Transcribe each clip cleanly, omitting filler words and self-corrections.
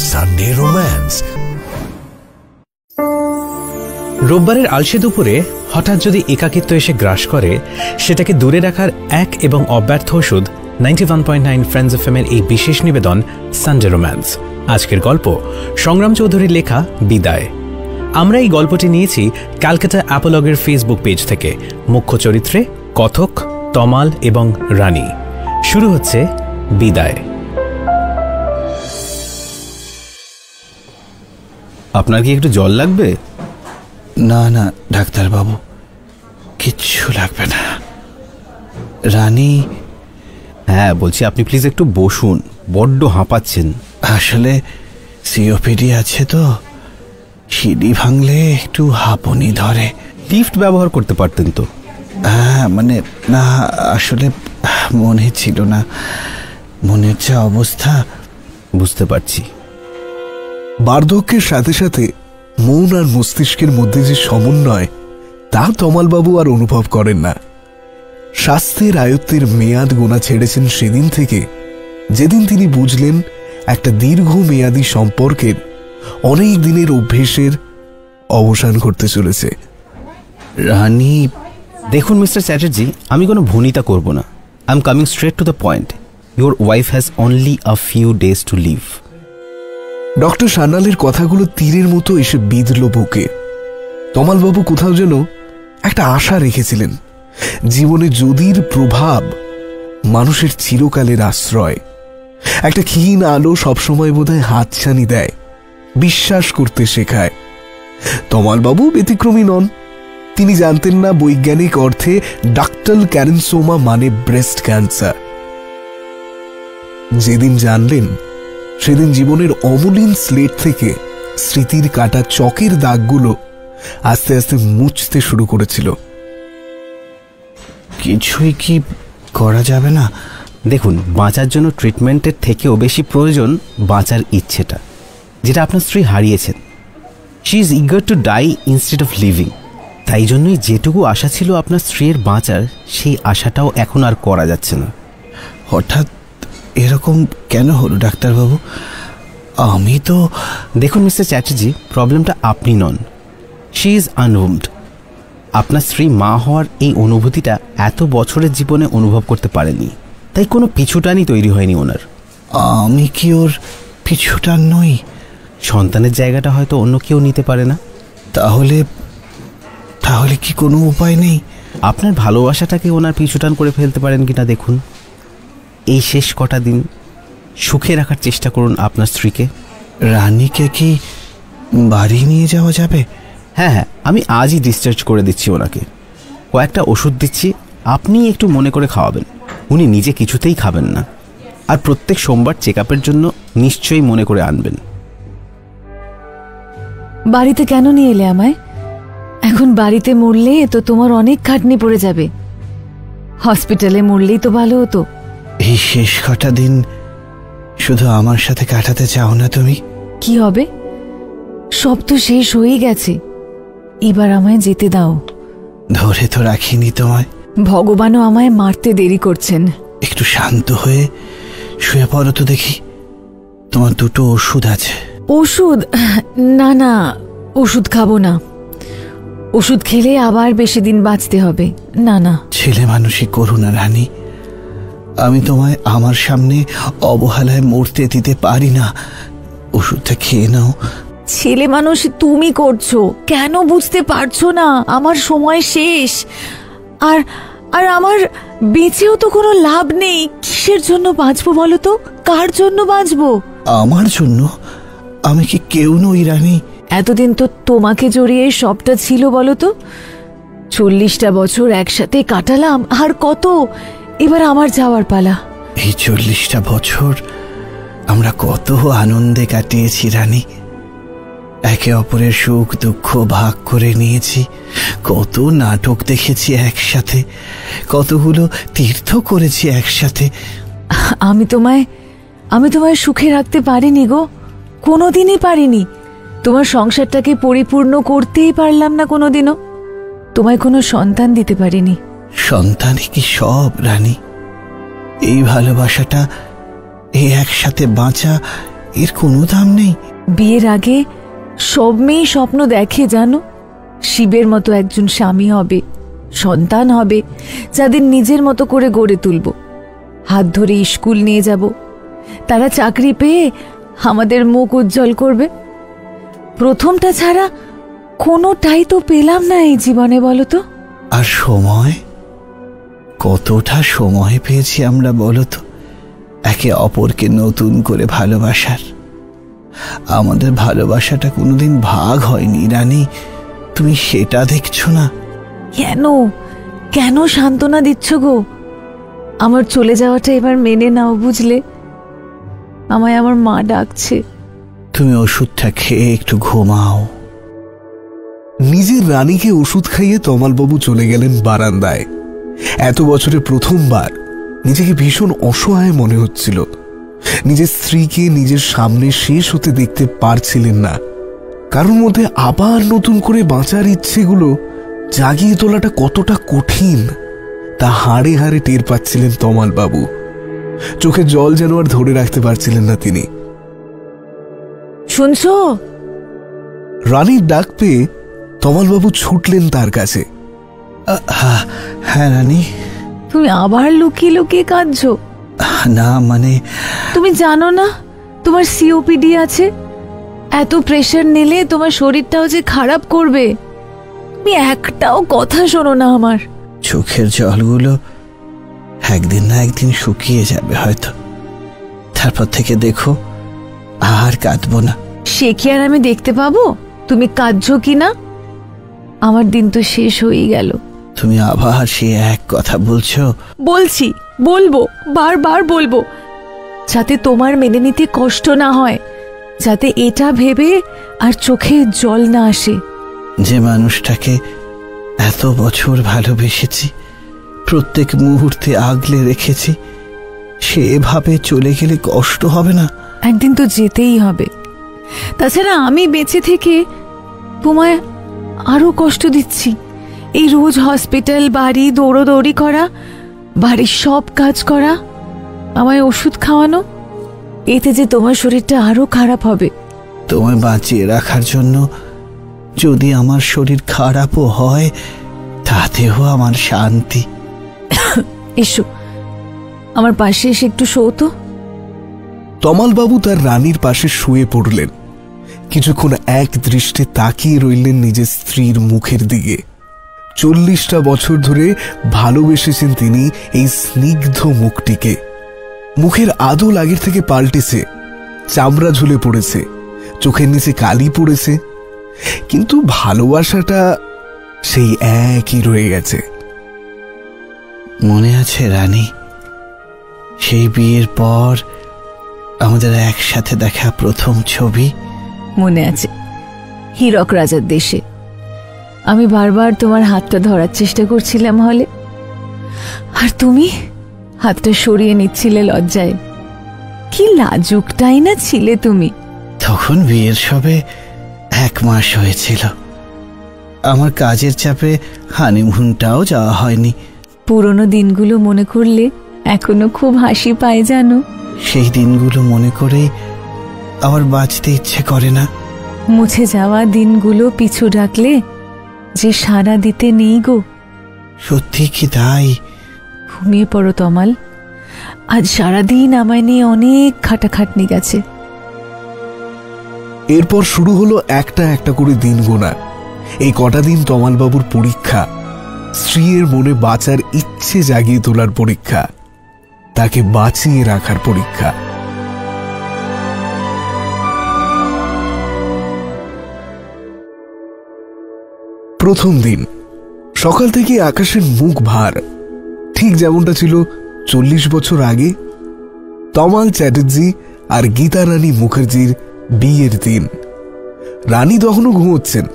Sunday romance. রোববারের আলসে দুপুরে হঠাৎ যদি একাকিত্ব এসে গ্রাস করে, সেটাকে দূরে রাখার এক এবং অব্যর্থ ওষুধ 91.9 ফ্রেন্ডস এফএম এর এই বিশেষ নিবেদন সানডে রোম্যান্স। আজকের গল্প সংগ্রাম চৌধুরীর লেখা বিদায়। আমরা এই গল্পটি নিয়েছি ক্যালকাটা অ্যাপোলগের ফেসবুক পেজ থেকে। মুখ্য চরিত্রে কথক, তমাল এবং রানী। শুরু হচ্ছে বিদায়। আপনার কি একটু জল লাগবে? না না ডাক্তারবাবু, কিচ্ছু লাগবে না। রানী? হ্যাঁ বলছি, আপনি প্লিজ একটু বসুন, বড্ড হাঁপাচ্ছেন। আসলে সিওপিডি আছে তো, সিঁড়ি ভাঙলে একটু হাঁপুনি ধরে। লিফট ব্যবহার করতে পারতেন তো। হ্যাঁ মানে না, আসলে মনে ছিল না। মনের যা অবস্থা। বুঝতে পারছি। বার্ধক্যের সাথে সাথে মন আর মস্তিষ্কের মধ্যে যে সমন্বয়, তা তমালবাবু আর অনুভব করেন না। স্বাস্থ্যের আয়ত্তের মেয়াদ গোনা ছেড়েছেন সেদিন থেকে, যেদিন তিনি বুঝলেন একটা দীর্ঘমেয়াদী সম্পর্কের অনেক দিনের অভ্যেসের অবসান ঘটতে চলেছে। রানী? দেখুন মিস্টার চ্যাটার্জি, আমি কোনো ভনিতা করব না। I am coming straight to the point. Your wife has only a few days to live. Doctor সান্যালের কথাগুলো তীরের মতো এসে বিঁধল বুকে। তমালবাবু কোথাও যেন একটা আশা রেখেছিলেন, জীবনে যদির প্রভাব মানুষের চিরকালের আশ্রয়। একটা ক্ষীণ আলো সবসময় বোধহয় হাতছানি দেয়, বিশ্বাস করতে শেখায়। তমালবাবু ব্যতিক্রমী নন। তিনি জানতেন না বৈজ্ঞানিক অর্থে ডাক্টাল ক্যারেন্সোমা মানে ব্রেস্ট ক্যান্সার। যেদিন জানলেন, সেদিন জীবনের অমলিন স্লেট থেকে স্মৃতির কাটা চকের দাগগুলো আস্তে আস্তে মুছতে শুরু করেছিল। কিছুই কি করা যাবে না? দেখুন, বাঁচার জন্য ট্রিটমেন্টের থেকেও বেশি প্রয়োজন বাঁচার ইচ্ছেটা, যেটা আপনার স্ত্রী হারিয়েছেন। She is eager to die instead of living. তাই জন্যই যেটুকু আশা ছিল আপনার স্ত্রীর বাঁচার, সেই আশাটাও এখন আর করা যাচ্ছে না। হঠাৎ এরকম কেন হলো ডাক্তারবাবু? আমি তো... দেখুন মিস্টার চ্যাটার্জি, প্রবলেমটা আপনি নন, শি ইজ আনউমড। আপনার স্ত্রী মা হওয়ার এই অনুভূতিটা এত বছরের জীবনে অনুভব করতে পারেনি, তাই কোনো পিছুটানি তৈরি হয়নি ওনার। আমি কি ওর পিছুটান নই? সন্তানের জায়গাটা হয়তো অন্য কেউ নিতে পারে না। তাহলে তাহলে কি কোনো উপায় নেই? আপনার ভালোবাসাটাকে ওনার পিছুটান করে ফেলতে পারেন কিনা দেখুন। এই শেষ কটা দিন সুখে রাখার চেষ্টা করুন আপনার স্ত্রীকে। রানীকে কি বাড়ি নিয়ে যাওয়া যাবে? হ্যাঁ হ্যাঁ, আমি আজই ডিসচার্জ করে দিচ্ছি ওনাকে। কয়েকটা ওষুধ দিচ্ছি, আপনি একটু মনে করে খাওয়াবেন। উনি নিজে কিছুতেই খাবেন না। আর প্রত্যেক সোমবার চেক আপের জন্য নিশ্চয়ই মনে করে আনবেন। বাড়িতে কেন নিয়ে এলে আমায়? এখন বাড়িতে মরলে তো তোমার অনেক খাটনি পড়ে যাবে। হসপিটালে মরলেই তো ভালো হতো। এই শেষ কটা দিন শুধু আমার সাথে কাটাতে চাও না তুমি? কি হবে? সব তো শেষ হয়ে গেছে, এবার আমায় যেতে দাও। ধরে তো রাখিনি তোমায়। ভগবানও আমায় মারতে দেরি করছেন। একটু শান্ত হয়ে শুয়ে পড়ো তো দেখি। তোমার দুটো ওষুধ আছে। ওষুধ? না না, ওষুধ খাবো না। ওষুধ খেলে আবার বেশি দিন বাঁচতে হবে। না না। ছেলে মানুষই করো না রানী। আমি তোমায় আমার সামনে অবহেলায় মরতে দিতে পারি না। ওষুধটা খেয়ে নাও। ছেলে মানুষ তুমি করছো, কেন বুঝতে পারছো না? আমার সময় শেষ। আর আর আমার বেঁচেও তো কোনো লাভ নেই। কিসের জন্য বাঁচবো বলো তো? কার জন্য বাঁচবো? আমার জন্য? আমি কি কেউ নই রানী? এতদিন তো তোমাকে জড়িয়ে সবটা ছিল বলো তো। 40টা বছর একসাথে কাটালাম, আর কত? এবার আমার যাওয়ার পালা। এই 40টা বছর আমরা কত আনন্দে কাটিয়েছি রানী। একে অপরের সুখ দুঃখ ভাগ করে নিয়েছি, কত নাটক দেখেছি একসাথে, কতগুলো তীর্থ করেছি একসাথে। আমি তোমায় সুখে রাখতে পারিনি গো, কোনোদিনই পারিনি। তোমার সংসারটাকে পরিপূর্ণ করতেই পারলাম না কোনোদিনও। তোমায় কোনো সন্তান দিতে পারিনি। সন্তানই কি সব রানী? এই ভালোবাসাটা, এই একসাথে বাঁচা, এর কোনো দাম নেই। বিয়ের আগে সব মেয়ে স্বপ্ন দেখে জানো, শিবের মতো একজন স্বামী হবে, সন্তান হবে, যাদের নিজের মতো করে গড়ে তুলব, হাত ধরে স্কুল নিয়ে যাব, তারা চাকরি পেয়ে আমাদের মুখ উজ্জ্বল করবে। প্রথমটা ছাড়া কোনোটাই তো পেলাম না এই জীবনে, বলো তো। আর সময়, কতটা সময় পেয়েছি আমরা বলো তো একে অপরকে নতুন করে ভালোবাসার। আমাদের ভালোবাসাটা কোনোদিন ভাগ হয়নি রানী, তুমি সেটা দেখছো না? কেন কেন সান্ত্বনা দিচ্ছ গো? আমার চলে যাওয়াটা এবার মেনে নাও, বুঝলে? আমায় আমার মা ডাকছে। তুমি ওষুধটা খেয়ে একটু ঘুমাও। নিজের রানীকে ওষুধ খাইয়ে তমালবাবু চলে গেলেন বারান্দায়। এত বছরে প্রথমবার নিজেকে ভীষণ অসহায় মনে হচ্ছিল। নিজের স্ত্রীকে নিজের সামনে শেষ হতে দেখতে পারছিলেন না। কারোর মধ্যে আবার নতুন করে বাঁচার ইচ্ছেগুলো জাগিয়ে তোলাটা কতটা কঠিন তা হাড়ে হাড়ে টের পাচ্ছিলেন তমালবাবু। চোখে জল যেন আর ধরে রাখতে পারছিলেন না তিনি। শুনছো? রানীর ডাক পেয়ে তমালবাবু ছুটলেন তার কাছে। হ্যাঁ রানী। তুমি আবার লুকিয়ে লুকিয়ে কাঁদছো? না মানে, তুমি জানো না তোমার সিওপিডি আছে? এত প্রেশার নিলে তোমার শরীরটাও যে খারাপ করবে। তুমি একটাও কথা শোনো না আমার। চোখের জলগুলো একদিন না একদিন শুকিয়ে যাবে হয়তো, তারপর থেকে দেখো আর কাঁদবো না। সে কি আর আমি দেখতে পাবো তুমি কাঁদছো কি না? আমার দিন তো শেষ হয়ে গেল। তুমি আবার সে এক কথা বলছো? বলছি, বলবো, বারবার বলবো, যাতে তোমার মেনে নিতে কষ্ট না হয়, যাতে এটা ভেবে আর চোখে জল না আসে। যে মানুষটাকে এত বছর ভালোবেসেছি, প্রত্যেক মুহূর্তে আগলে রেখেছি, সে এভাবে চলে গেলে কষ্ট হবে না? একদিন তো যেতেই হবে। তাছাড়া আমি বেঁচে থেকে তোমায় আরো কষ্ট দিচ্ছি। এই রোজ হসপিটাল, বাড়ি দৌড়োদৌড়ি করা, বাড়ির সব কাজ করা, আমায় ওষুধ খাওয়ানো, এতে যে তোমার শরীরটা আরো খারাপ হবে। তোমায় বাঁচিয়ে রাখার জন্য যদি আমার শরীর খারাপও হয়, তাতেও আমার শান্তি। এসো আমার পাশে এসে একটু শোও তো। তমালবাবু তার রানীর পাশে শুয়ে পড়লেন। কিছুক্ষণ এক দৃষ্টে তাকিয়ে রইলেন নিজের স্ত্রীর মুখের দিকে। 40টা বছর ধরে ভালোবেসেছেন তিনি এই স্নিগ্ধ মুখটিকে। মুখের আদল আগের থেকে পাল্টেছে, চামড়া ঝুলে পড়েছে, চোখের নিচে কালি পড়েছে, কিন্তু ভালোবাসাটা সেই একই রয়ে গেছে। মনে আছে রানী, সেই বিয়ের পর আমাদের একসাথে দেখা প্রথম ছবি? মনে আছে, হীরক রাজার দেশে। আমি বারবার তোমার হাতটা ধরার চেষ্টা করছিলাম হলে, আর তুমি হাতটা সরিয়ে নিচ্ছিলে লজ্জায়। কি লাজুকটাই না ছিলে তুমি। তখন বিয়ের সবে 1 মাস হয়েছিল। আমার কাজের চাপে হানিমুনটাও যাওয়া হয়নি। পুরনো দিনগুলো মনে করলে এখনো খুব হাসি পায় জানো। সেই দিনগুলো মনে করেই আবার বাঁচতে ইচ্ছে করে না। মুছে যাওয়া দিনগুলো পিছু ডাকলে যে সাড়া দিতে নেই গো। সত্যি কি তাই? ঘুমিয়ে পড়ো তমাল, আজ সারাদিন আমায় নিয়ে অনেক খাটাখাটনি গেছে। এরপর শুরু হলো একটা একটা করে দিন গোনা। এই কটা দিন তমালবাবুর পরীক্ষা, স্ত্রীর মনে বাঁচার ইচ্ছে জাগিয়ে তোলার পরীক্ষা, তাকে বাঁচিয়ে রাখার পরীক্ষা। প্রথম দিন সকাল থেকে আকাশের মুখ ভার, ঠিক যেমনটা ছিল 40 বছর আগে। তমাল চ্যাটার্জি আর গীতা রানী মুখার্জির বিয়ের দিন। রানী তখনও ঘুমোচ্ছেন।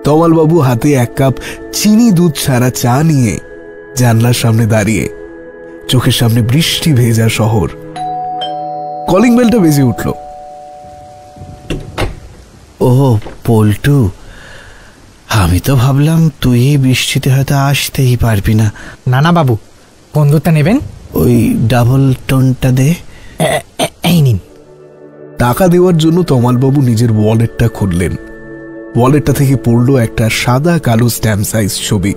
তমালবাবু হাতে 1 কাপ চিনি দুধ ছাড়া চা নিয়ে জানলার সামনে দাঁড়িয়ে, চোখের সামনে বৃষ্টি ভেজা শহর। কলিং বেলটা বেজে উঠল। ও পল্টু, আমি তো ভাবলাম তুই এই বৃষ্টিতে হয়তো আসতেই পারবি না। না না বাবু, কোন দুধটা নেবেন? ওই ডাবল টোনটা দে। এই নিন। টাকা দেওয়ার জন্য তমালবাবু নিজের ওয়ালেটটা খুললেন। ওয়ালেটটা থেকে পড়ল একটা সাদা কালো স্ট্যাম্প সাইজ ছবি।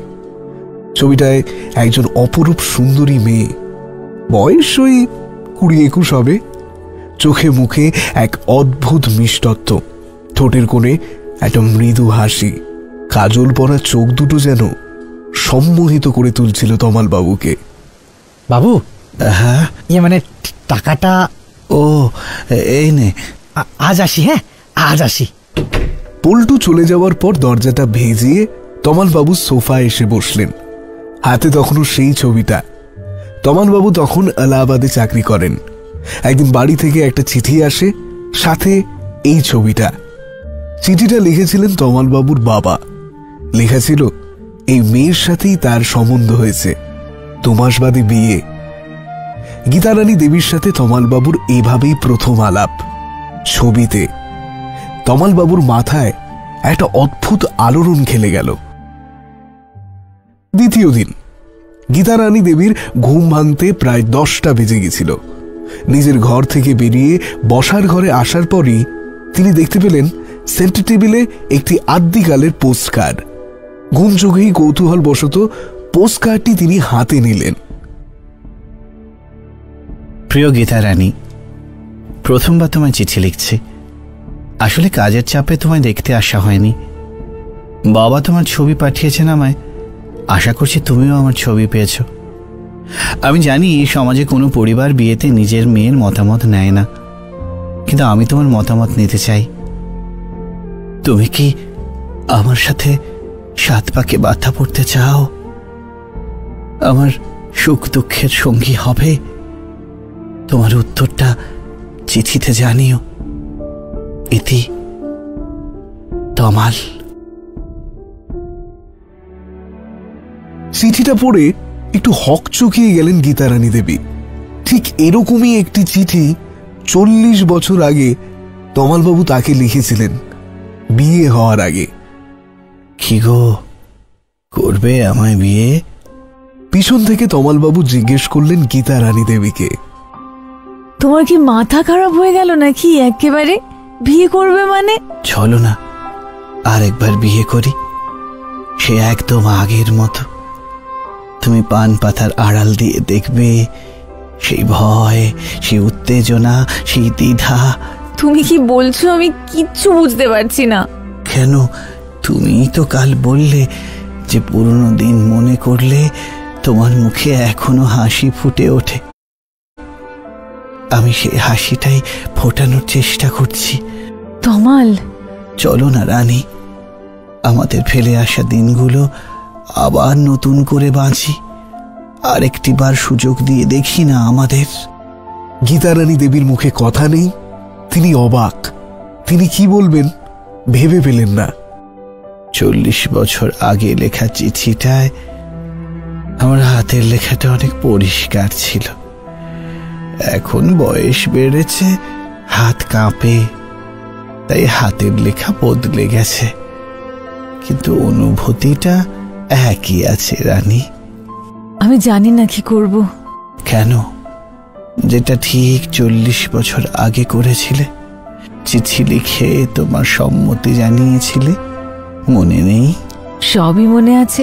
ছবিটায় একজন অপরূপ সুন্দরী মেয়ে, বয়স ওই 20-21 হবে। চোখে মুখে এক অদ্ভুত মিষ্টত্ব, ঠোঁটের কোণে একটা মৃদু হাসি, কাজল পরা চোখ দুটো যেন সম্মোহিত করে তুলছিল তমালবাবুকে। বাবু, হ্যাঁ, মানে টাকাটা? ও এই নে, আজ আসি। হ্যাঁ, আজ আসি। পল্টু চলে যাওয়ার পর দরজাটা ভেজিয়ে তমালবাবু সোফায় এসে বসলেন। হাতে তখনও সেই ছবিটা। তমালবাবু তখন এলাহাবাদে চাকরি করেন। একদিন বাড়ি থেকে একটা চিঠি আসে, সাথে এই ছবিটা। চিঠিটা লিখেছিলেন তমালবাবুর বাবা। লেখা ছিল, এই মেয়ের সাথেই তার সম্বন্ধ হয়েছে, 2 মাস বাদে বিয়ে। গীতারানী দেবীর সাথে তমালবাবুর এভাবেই প্রথম আলাপ, ছবিতে। তমালবাবুর মাথায় একটা অদ্ভুত আলোড়ন খেলে গেল। দ্বিতীয় দিন গীতারানী দেবীর ঘুম ভাঙতে প্রায় 10টা বেজে গেছিল। নিজের ঘর থেকে বেরিয়ে বসার ঘরে আসার পরই তিনি দেখতে পেলেন সেন্টার টেবিলে একটি আদ্যিকালের পোস্টকার্ড। ঘুম চোখেই কৌতূহল বশত পোস্টকার্ডটি তিনি হাতে নিলেন। প্রিয় গীতারানী, প্রথমবার তোমায় চিঠি লিখছি। আসলে কাজের চাপে তোমায় দেখতে আসা হয়নি। বাবা তোমার ছবি পাঠিয়েছেন আমায়। আশা করছি তুমিও আমার ছবি পেয়েছ। আমি জানি এই সমাজে কোনো পরিবার বিয়েতে নিজের মেয়ের মতামত নেয় না, কিন্তু আমি তোমার মতামত নিতে চাই। তুমি কি আমার সাথে 7 পাকে বাধা পড়তে চাও? আমার সুখ দুঃখের সঙ্গী হবে? তোমার উত্তরটা চিঠিতে জানিও। ইতি, তমাল। চিঠিটা পড়ে একটু হকচকিয়ে গেলেন গীতারানী দেবী। ঠিক এরকমই একটি চিঠি 40 বছর আগে তমালবাবু তাকে লিখেছিলেন, বিয়ে হওয়ার আগে। কি গো, করবে আমায় বিয়ে? পিছন থেকে তমালবাবু জিজ্ঞেস করলেন গীতারানী দেবীকে। তোমার কি মাথা খারাপ হয়ে গেল নাকি একেবারে? বিয়ে করবে মানে? চলো না আর একবার বিয়ে করি, সে একদম আগের মতো। তুমি পান পাতার আড়াল দিয়ে দেখবে সেই ভয়, সেই উত্তেজনা, সেই দ্বিধা। তুমি কি বলছো? আমি কিচ্ছু বুঝতে পারছি না। কেন? তুমিই তো কাল বললে যে পুরনো দিন মনে করলে তোমার মুখে এখনো হাসি ফুটে ওঠে। আমি সেই হাসিটাই ফোটানোর চেষ্টা করছি। তমাল, চলো না রানী, আমাদের ফেলে আসা দিনগুলো আবার নতুন করে বাঁচি। আরেকটি বার সুযোগ দিয়ে দেখি না আমাদের। গীতারানী দেবীর মুখে কথা নেই। তিনি অবাক। তিনি কি বলবেন ভেবে পেলেন না। 40 বছর আগে লেখা চিঠিটায় আমার হাতের লেখাটা অনেক পরিষ্কার ছিল। এখন বয়স বেড়েছে, হাত কাঁপে, তাই হাতের লেখা বদলে গেছে, কিন্তু অনুভূতিটা একই আছে রানী। আমি জানি না কি করব। কেন? যেটা ঠিক 40 বছর আগে করেছিলে, চিঠি লিখে তোমার সম্মতি জানিয়েছিলে, মনে নেই? সবই মনে আছে।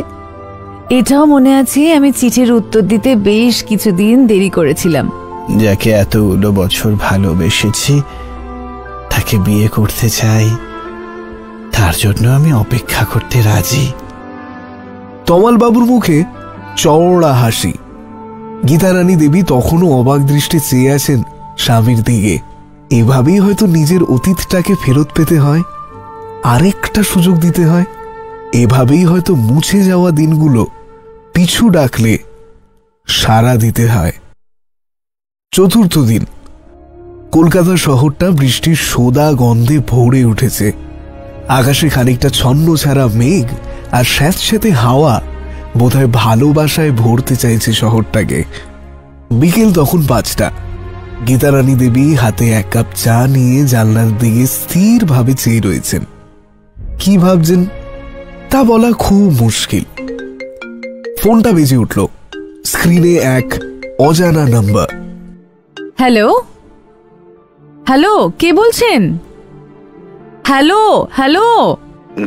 এটাও মনে আছে আমি চিঠির উত্তর দিতে বেশ কিছুদিন দেরি করেছিলাম। যাকে এতগুলো বছর ভালোবেসেছি তাকে বিয়ে করতে চাই, তার জন্য আমি অপেক্ষা করতে রাজি। তমালবাবুর মুখে চওড়া হাসি। গীতারানী দেবী তখনও অবাক দৃষ্টে চেয়ে আছেন স্বামীর দিকে। এভাবেই হয়তো নিজের অতীতটাকে ফেরত পেতে হয়, আরেকটা সুযোগ দিতে হয়। এভাবেই হয়তো মুছে যাওয়া দিনগুলো পিছু ডাকলে সাড়া দিতে হয়। চতুর্থ দিন কলকাতা শহরটা বৃষ্টির সোদা গন্ধে ভরে উঠেছে। আকাশে খানিকটা ছন্ন ছাড়া মেঘ আর স্যাঁতস্যাঁতে হাওয়া বোধহয় ভালোবাসায় ভরতে চাইছে শহরটাকে। বিকেল তখন 5টা। গীতারানী দেবী হাতে 1 কাপ চা নিয়ে জানলার দিকে স্থিরভাবে চেয়ে রয়েছেন। কি ভাবছেন তা বলা খুব মুশকিল। ফোনটা বেজে উঠল। স্ক্রিনে এক অজানা নাম্বার। হ্যালো, হ্যালো, কে বলছেন? Hello hello.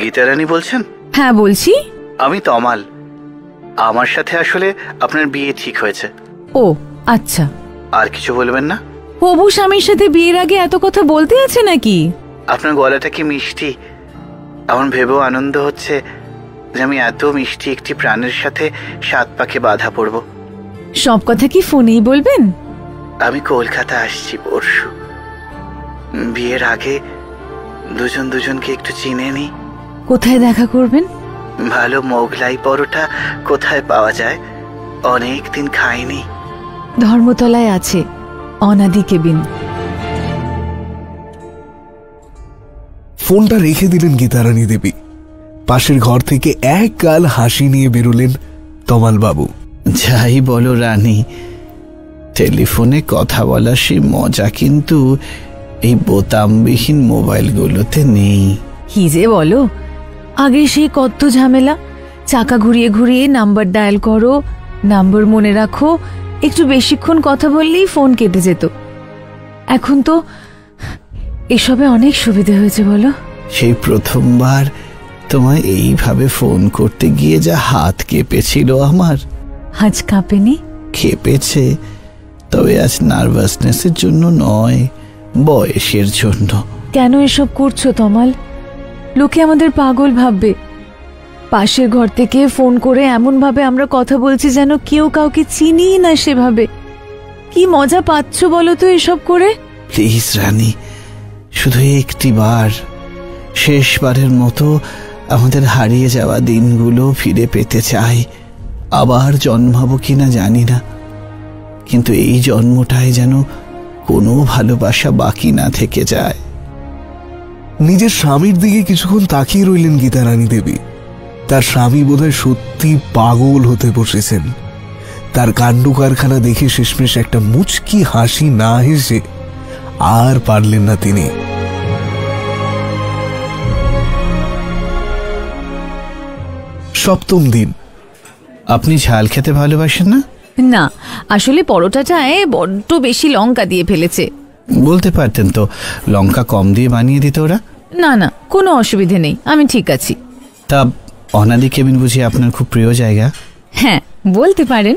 গীতারানী বলছেন? হ্যাঁ বলছি। আমি তমাল। আমার সাথে আসলে আপনার বিয়ে ঠিক হয়েছে। ও আচ্ছা। আর কিছু বলবেন না? হবু স্বামীর সাথে বিয়ের আগে এত কথা বলতে আছে নাকি? আপনার গলাটা কি মিষ্টি, আমার ভেবেও আনন্দ হচ্ছে যে আমি এত মিষ্টি একটি প্রাণের সাথে 7 পাকে বাধা পড়ব। সব কথা কি ফোনেই বলবেন? আমি কলকাতা আসছি পরশু। বিয়ের আগে দুজনকে একটু চিনে নি। কোথায় দেখা করবেন? ভালো মোগলাই পরোটা কোথায় পাওয়া যায়? অনেক দিন খাইনি। ধর্মতলায় আছে, অনাদি কেবিন। ফোনটা রেখে দিলেন গীতারানী দেবী। পাশের ঘর থেকে এক গাল হাসি নিয়ে বেরোলেন তমাল বাবু। যাই বলো রানী, টেলিফোনে কথা বলা সেই মজা কিন্তু এই বোতামবিহীন মোবাইলগুলোতে নেই। কি যে বলো, আগে সেই কত ঝামেলা। চাকা ঘুরিয়ে ঘুরিয়ে নাম্বার ডায়াল করো, নাম্বার মনে রাখো, একটু বেশিক্ষণ কথা বললেই ফোন কেটে যেত। এখন তো এসবে অনেক সুবিধা হয়েছে বলো। সেই প্রথমবার তোমায় এইভাবে ফোন করতে গিয়ে যা হাত কেঁপেছিল আমার। আজ কাঁপেনি? কেঁপেছে, তবে আজ নার্ভাসনেসের জন্য নয়, বয়সের জন্য। কেন এসব করছো তমাল? লোকে আমাদের পাগল ভাববে। পাশের ঘর থেকে ফোন করে এমন ভাবে আমরা কথা বলছি যেন কেউ কাউকে চিনি না। সেভাবে কি মজা পাচ্ছ বলো তো এসব করে? প্লিজ রানী, শুধু একটি বার, শেষবারের মতো আমাদের হারিয়ে যাওয়া দিনগুলো ফিরে পেতে চাই। আবার জন্মাবো কিনা জানি না, কিন্তু এই জন্মটায় যেন কোনো ভালোবাসা বাকি না থেকে যায়। নিজের স্বামীর দিকে কিছুক্ষণ তাকিয়ে রইলেন গীতারানী দেবী। তার স্বামী বোধহয় সত্যি পাগল হতে বসেছেন। তার কাণ্ড কারখানা দেখে শেষমেশ একটা মুচকি হাসি না হেসে আর পারলেন না তিনি। সপ্তম দিন। আপনি ঝাল খেতে ভালোবাসেন না? না, আসলে পরোটাটায় বড্ড বেশি লঙ্কা দিয়ে ফেলেছে। বলতে পারতেন তো লঙ্কা কম দিয়ে বানিয়ে দিত ওরা। না না, কোনো অসুবিধে নেই, আমি ঠিক আছি। তা অনাদি কেবিন বুঝি আপনার খুব প্রিয় জায়গা? হ্যাঁ বলতে পারেন।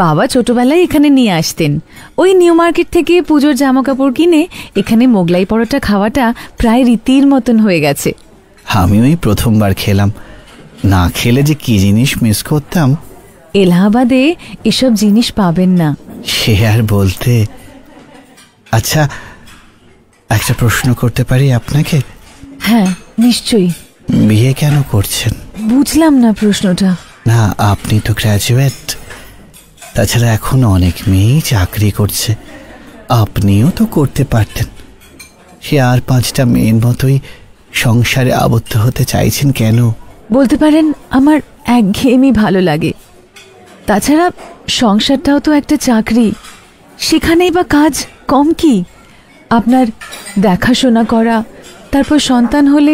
বাবা ছোটবেলায় এখানে নিয়ে আসতেন। ওই নিউ মার্কেট থেকে পুজোর জামা কাপড় কিনে এখানে মোগলাই পরোটা খাওয়াটা প্রায় রীতির মতন হয়ে গেছে। আমি ওই প্রথমবার খেলাম, না খেলে যে কি জিনিস মিস করতাম। এলাহাবাদে এসব জিনিস পাবেন না। সে আর বলতে। আচ্ছা, একটা প্রশ্ন করতে পারি আপনাকে? হ্যাঁ নিশ্চয়ই। বিয়ে কেন করছেন? বুঝলাম না প্রশ্নটা। না, আপনি তো গ্র্যাজুয়েট, তাছাড়া এখন অনেক মেয়েই চাকরি করছে, আপনিও তো করতে পারতেন। সে আর 5টা মেয়ের মতোই সংসারে আবদ্ধ হতে চাইছেন কেন? বলতে পারেন আমার একঘেয়েমি ভালো লাগে। তাছাড়া সংসারটাও তো একটা চাকরি, সেখানেই বা কাজ কম কি? আপনার দেখাশোনা করা, তারপর সন্তান হলে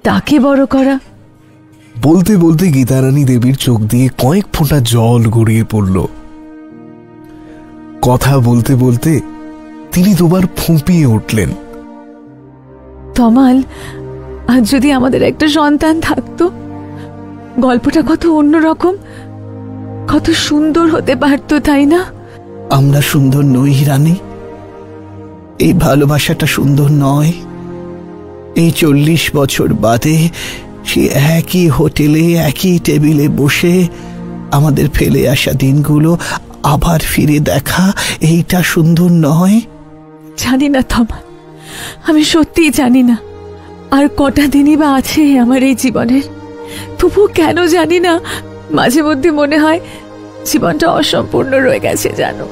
তাকে বড় করা। বলতে বলতে গীতারানী দেবীর চোখ দিয়ে কয়েক ফোঁটা জল গড়িয়ে পড়ল। কথা বলতে বলতে তিনি দুবার ফুঁপিয়ে উঠলেন। তমাল, আজ যদি আমাদের একটা সন্তান থাকতো, গল্পটা কত অন্যরকম, কত সুন্দর হতে পারতো, তাই না? আমরা সুন্দর নই রানী, এই ভালোবাসাটা সুন্দর নয়। এই 40 বছর বাদে সে একই হোটেলে একই টেবিলে বসে আমাদের ফেলে আসা দিনগুলো আবার ফিরে দেখা, এইটা সুন্দর নয়। জানি না তমাল, আমি সত্যিই জানি না আর কটা দিনই বা আছে আমার এই জীবনের। তবু কেন জানি না মাঝে মধ্যে মনে হয় জীবনটা অসম্পূর্ণ রয়ে গেছে জানো।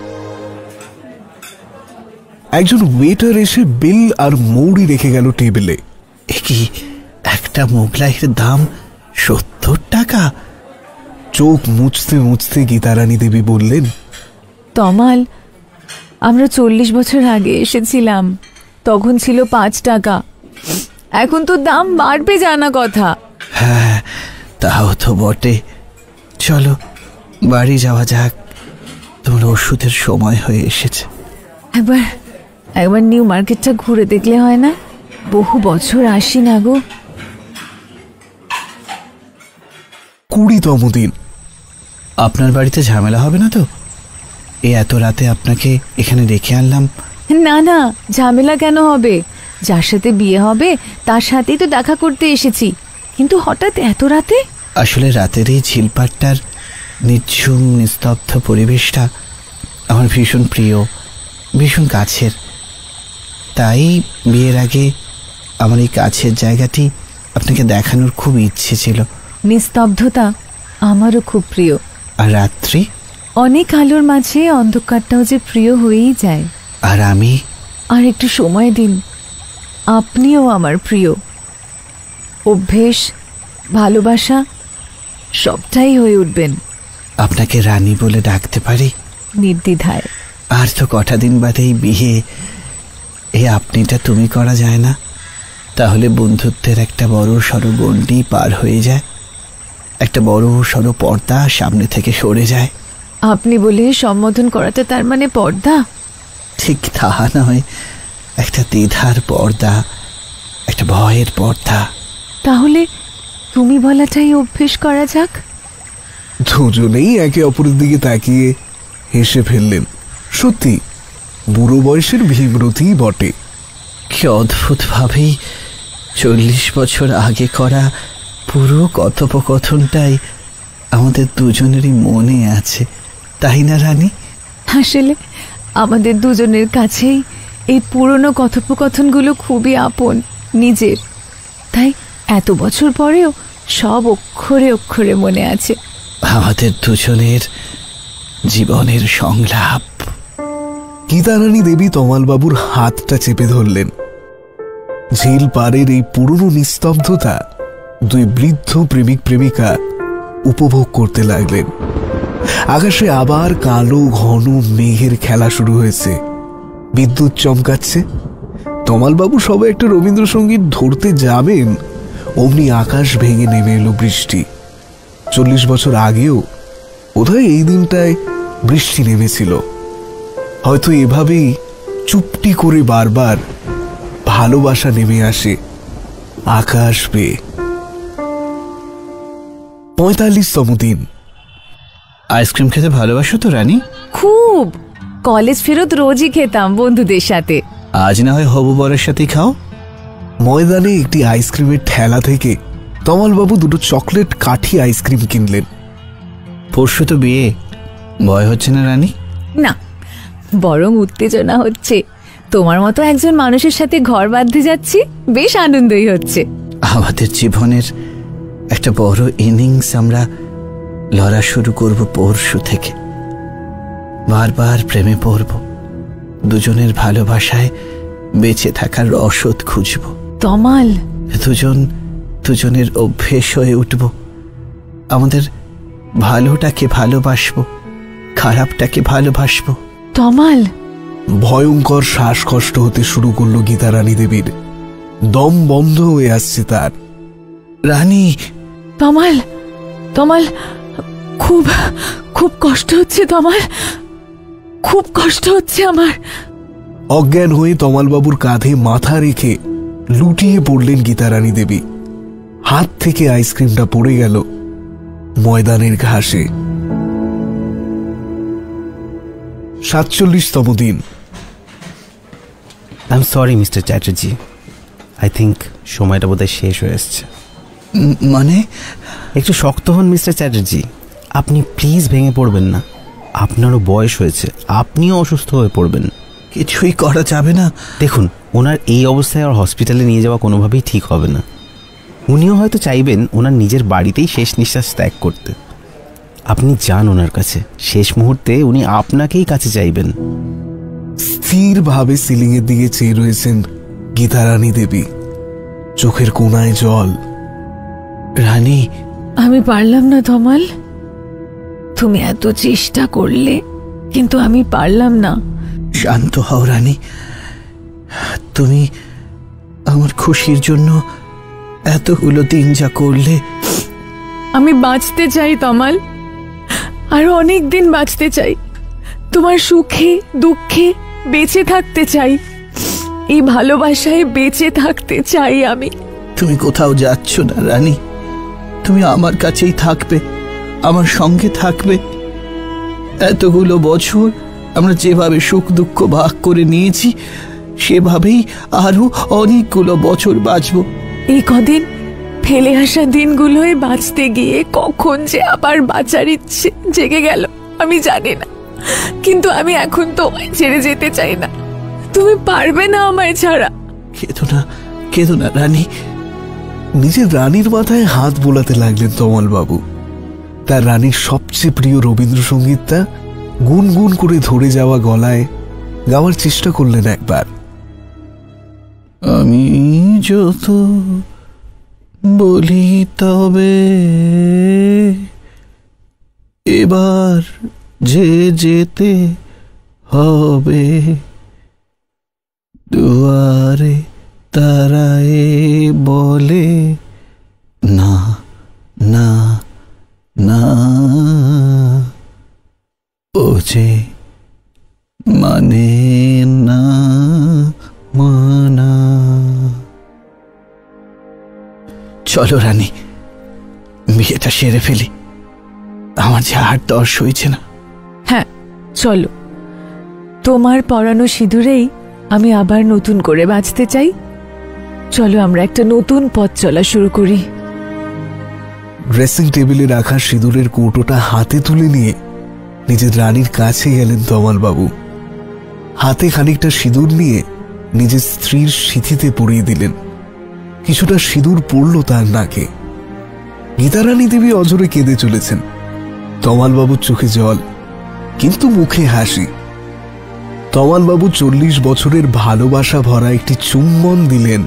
একজন ওয়েটার এসে বিল আর মৌরি রেখে গেল টেবিলে। কি একটা মোগলাইয়ের দাম 70 টাকা? চোখ মুছতে মুছতে গীতারানী দেবী বললেন, তমাল, আমরা 40 বছর আগে এসেছিলাম, তখন ছিল 5 টাকা। এখন তো দাম বাড়বে জানা কথা। হ্যাঁ তাও তো বটে। চলো বাড়ি যাওয়া যাক, তোমার ওষুধের সময় হয়ে এসেছে। একবার নিউ মার্কেটটা ঘুরে দেখলে হয় না? বহু বছর আসি না গো। 20তম দিন। আপনার বাড়িতে ঝামেলা হবে না তো? এত রাতে আপনাকে এখানে রেখে আনলাম। না না, ঝামেলা কেন হবে? যার সাথে বিয়ে হবে তার সাথেই তো দেখা করতে এসেছি, কিন্তু হঠাৎ এত রাতে? আসলে রাতের এই ঝিলপাটটার নিঝুম নিস্তব্ধ পরিবেশটা আমার ভীষণ প্রিয়, ভীষণ কাছের। তাই বিয়ের আগে আমার এই কাছের জায়গাটি আপনাকে দেখানোর খুব ইচ্ছে ছিল। নিস্তব্ধতা আমারও খুব প্রিয়। আর রাত্রি? অনেক আলোর মাঝে অন্ধকারটাও যে প্রিয় হয়েই যায়। আর আমি? আর একটু সময় দিন, আপনিও আমার প্রিয়। অভ্যেস, ভালোবাসা সবটাই হয়ে উঠবেন। আপনাকে রানী বলে ডাকতে পারি? নির্দ্বিধায়। আর তো কটা দিন বাদেই বিয়ে। এই আপনিটা তুমি করা যায় না? তাহলে বন্ধুত্বের একটা বড় সড়ো গণ্ডি পার হয়ে যায়, একটা বড় সড়ো পর্দা সামনে থেকে সরে যায়। আপনি বলে সম্বোধন করাটা তার মানে পর্দা? ঠিক তাহা নয়, একটা দ্বিধার পর্দা, একটা ভয়ের পর্দা। তাহলে তুমি বলাটাই অভ্যেস করা যাক। দুজনেই একে অপরের দিকে তাকিয়ে হেসে ফেললেন। সত্যি বুড়ো বয়সের ভীমরতি বটে। কি অদ্ভুত ভাবেই 40 বছর আগে করা পুরো কথোপকথনটাই আমাদের দুজনেরই মনে আছে, তাই না রানী? আসলে আমাদের দুজনের কাছেই এই পুরনো কথোপকথনগুলো খুবই আপন, নিজের। তাই এত বছর পরেও সব অক্ষরে অক্ষরে মনে আছে। আমাদের দুজনের জীবনের সংলাপ। গীতারানী দেবী তমালবাবুর হাতটা চেপে ধরলেন। ঝিল পাড়ের এই পুরনো নিস্তব্ধতা দুই বৃদ্ধ প্রেমিক প্রেমিকা উপভোগ করতে লাগলেন। আকাশে আবার কালো ঘন মেঘের খেলা শুরু হয়েছে, বিদ্যুৎ চমকাচ্ছে। তমালবাবু সবে একটা রবীন্দ্রসঙ্গীত ধরতে যাবেন, অমনি আকাশ ভেঙে নেমে এলো বৃষ্টি। 40 বছর আগেও বোধহয় এই দিনটায় বৃষ্টি নেমেছিল। হয়তো এভাবেই চুপটি করে বারবার ভালোবাসা নেমে আসে আকাশ বেয়ে। 45তম দিন। আইসক্রিম খেতে ভালোবাসো তো রানী? খুব। কলেজ ফেরত রোজই খেতাম বন্ধুদের সাথে। আজ না হয় হবু বরের সাথেই খাও। ময়দানে একটি আইসক্রিমের ঠেলা থেকে তমালবাবু দুটো চকলেট কাঠি আইসক্রিম কিনলেন। পরশু তো বিয়ে, ভয় হচ্ছে না রানী? না, বরং উত্তেজনা হচ্ছে। তোমার মতো একজন মানুষের সাথে ঘর বাঁধতে যাচ্ছি, বেশ আনন্দই হচ্ছে। আমাদের জীবনের একটা বড় ইনিংস আমরা লড়া শুরু করব পরশু থেকে। বারবার প্রেমে পড়ব, দুজনের ভালোবাসায় বেঁচে থাকার রসদ খুঁজব। তমাল, দুজনের অভ্যেস হয়ে উঠব। আমাদের ভালোটাকে ভালোবাসবো, খারাপটাকে ভালোবাসবো। তমাল। ভয়ঙ্কর শ্বাসকষ্ট হতে শুরু করলো গীতারানী দেবীর। দম বন্ধ হয়ে আসছে তার। রানী। তমাল, তমাল, খুব খুব কষ্ট হচ্ছে তমাল, খুব কষ্ট হচ্ছে আমার। অজ্ঞান হয়ে তমালবাবুর কাঁধে মাথা রেখে লুটিয়ে পড়লেন গীতারানী দেবী। হাত থেকে আইসক্রিমটা পড়ে গেল ময়দানের ঘাসে। 47তম দিন। I am sorry mister Chatterjee, I think সময়টা বোধহয় শেষ হয়ে এসছে। মানে? একটু শক্ত হন মিস্টার চ্যাটার্জি, আপনি প্লিজ ভেঙে পড়বেন না। আপনারও বয়স হয়েছে, আপনিও অসুস্থ হয়ে পড়বেন। কিছুই করা যাবে না? দেখুন, ওনার এই অবস্থায় আর হসপিটালে নিয়ে যাওয়া কোনোভাবেই ঠিক হবে না। উনিও হয়তো চাইবেন ওনার নিজের বাড়িতেই শেষ নিঃশ্বাস ত্যাগ করতে। আপনি যান ওনার কাছে, শেষ মুহূর্তে উনি আপনাকেই কাছে চাইবেন। স্থিরভাবে সিলিং এর দিকে চেয়ে রয়েছেন গীতারানী দেবী, চোখের কোনায় জল। রানী। আমি পারলাম না তমাল, তুমি এত চেষ্টা করলে, কিন্তু আমি পারলাম না। শান্ত হও রানী, তুমি আমার খুশির জন্য এতগুলো দিন যা করলে। আমি বাঁচতে চাই তমাল, আরো অনেক দিন বাঁচতে চাই। তোমার সুখে দুঃখে বেঁচে থাকতে চাই। এই ভালোবাসায় বেঁচে থাকতে চাই আমি। তুমি কোথাও যাচ্ছ না রানী, তুমি আমার কাছেই থাকবে, আমার সঙ্গে থাকবে। এতগুলো বছর আমরা যেভাবে সুখ দুঃখ ভাগ করে নিয়েছি, সেভাবেই আরো অনেকগুলো বছর বাঁচব। এই কদিন ফেলে আসা দিনগুলোয় বাঁচতে গিয়ে কখন যে আবার বাঁচার ইচ্ছে জেগে গেল আমি জানি না, কিন্তু আমি এখন তোমায় ছেড়ে যেতে চাই না। তুমি পারবে না আমায় ছাড়া। কেঁদো না রানী। নিজের রানীর মাথায় হাত বোলাতে লাগলেন তমালবাবু। তার রানীর সবচেয়ে প্রিয় রবীন্দ্রসঙ্গীতটা গুনগুন করে ধরে যাওয়া গলায় গাওয়ার চেষ্টা করলেন একবার। আমি যত বলি তবে এবার যে যেতে হবে, দুয়ারে তারায় বলে না না না, ও যে মানে না মানা। চলো রানী, বিয়েটা সেরে ফেলি, আমার যে আর দর্শ হয়েছে না। হ্যাঁ চলো, তোমার পরানো সিঁদুরেই আমি আবার নতুন করে বাঁচতে চাই। চলো আমরা একটা নতুন পথ চলা শুরু করি। ড্রেসিং টেবিলে রাখা সিঁদুরের কৌটোটা হাতে তুলে নিয়ে নিজের রানীর কাছে গেলেন তমালবাবু। হাতে খানিকটা সিঁদুর নিয়ে নিজের স্ত্রীর সিঁথিতে পরিয়ে দিলেন। কিছুটা সিঁদুর পড়ল তার নাকে। গীতারানী দেবী অঝরে কেঁদে চলেছেন। তমালবাবুর চোখে জল, কিন্তু মুখে হাসি। তমালবাবু 40 বছরের ভালোবাসা ভরা একটি চুম্বন দিলেন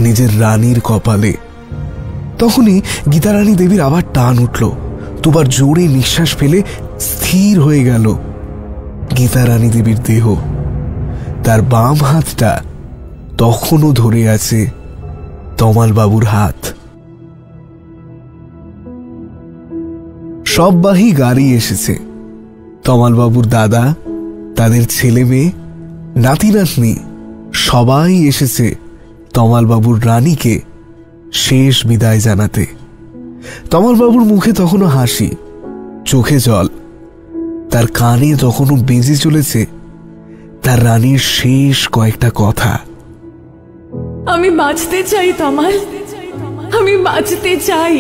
নিজের রানীর কপালে। তখনই গীতারানী দেবীর আবার টান উঠল, দুবার জোরে নিঃশ্বাস ফেলে স্থির হয়ে গেল গীতারানী দেবীর দেহ। তার বাম হাতটা তখনও ধরে আছে তমালবাবুর হাত। সববাহী গাড়ি এসেছে। তমালবাবুর দাদা, তাদের ছেলে মেয়ে, নাতি নাতনি সবাই এসেছে তমালবাবুর রানীকে শেষ বিদায় জানাতে। তমালবাবুর মুখে তখনও হাসি, চোখে জল। তার কানে তখনও বেজে চলেছে তার রানীর শেষ কয়েকটা কথা। আমি বাঁচতে চাই তমাল, আমি বাঁচতে চাই।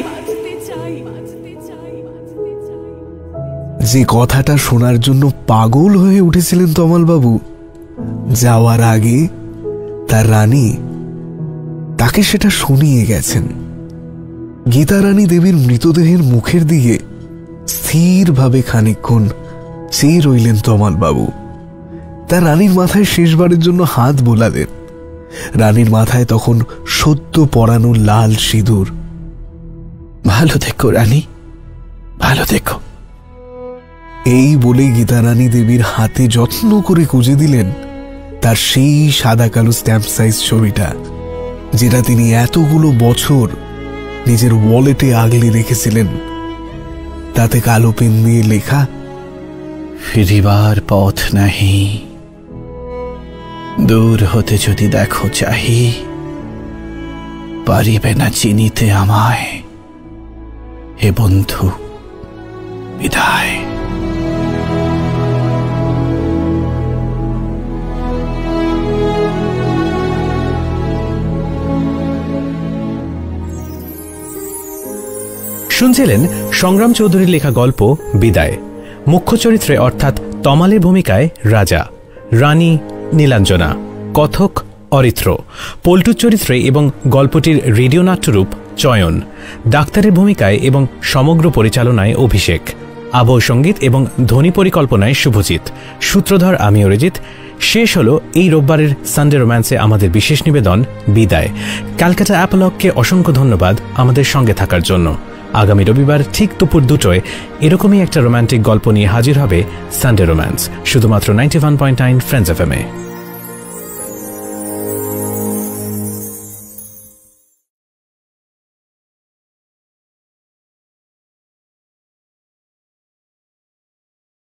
যে কথাটা শোনার জন্য পাগল হয়ে উঠেছিলেন তমালবাবু, যাওয়ার আগে তার রানী তাকে সেটা শুনিয়ে গেছেন। গীতারানী দেবীর মৃতদেহের মুখের দিকে স্থিরভাবে খানিকক্ষণ চেয়ে রইলেন তমালবাবু। তার রানীর মাথায় শেষবারের জন্য হাত বোলালেন। রানীর মাথায় তখন সদ্য পরানো লাল সিঁদুর। ভালো থেকো রানী, ভালো থেকো। এই বলে গীতারানী দেবীর হাতে যত্ন করে গুজে দিলেন তার সেই সাদা কালো স্ট্যাম্প সাইজ ছবিটা, যেটা তিনি এতগুলো বছর নিজের ওয়ালেটে আগলে রেখেছিলেন। তাতে কালো পেন দিয়ে লেখা, ফিরিবার পথ নাহি, দূর হতে যদি দেখো চাহি, পারিবে না চিনিতে আমায়, হে বন্ধু বিদায়। শুনছিলেন সংগ্রাম চৌধুরীর লেখা গল্প বিদায়। মুখ্য চরিত্রে অর্থাৎ তমালের ভূমিকায় রাজা, রানী নীলাঞ্জনা, কথক অরিত্র, পল্টুর চরিত্রে এবং গল্পটির রেডিও নাট্যরূপ চয়ন, ডাক্তারের ভূমিকায় এবং সমগ্র পরিচালনায় অভিষেক, আবহ সঙ্গীত এবং ধ্বনি পরিকল্পনায় শুভজিৎ, সূত্রধর আমি অরিজিৎ। শেষ হলো এই রোববারের সানডে রোম্যান্সে আমাদের বিশেষ নিবেদন বিদায়। ক্যালকাটা অ্যাপলগকে অসংখ্য ধন্যবাদ আমাদের সঙ্গে থাকার জন্য। আগামী রবিবার ঠিক দুপুর 2টায় এরকমই একটা রোম্যান্টিক গল্প নিয়ে হাজির হবে সানডে রোম্যান্স, শুধুমাত্র 91.9 ফ্রেন্ডস এফএম এ।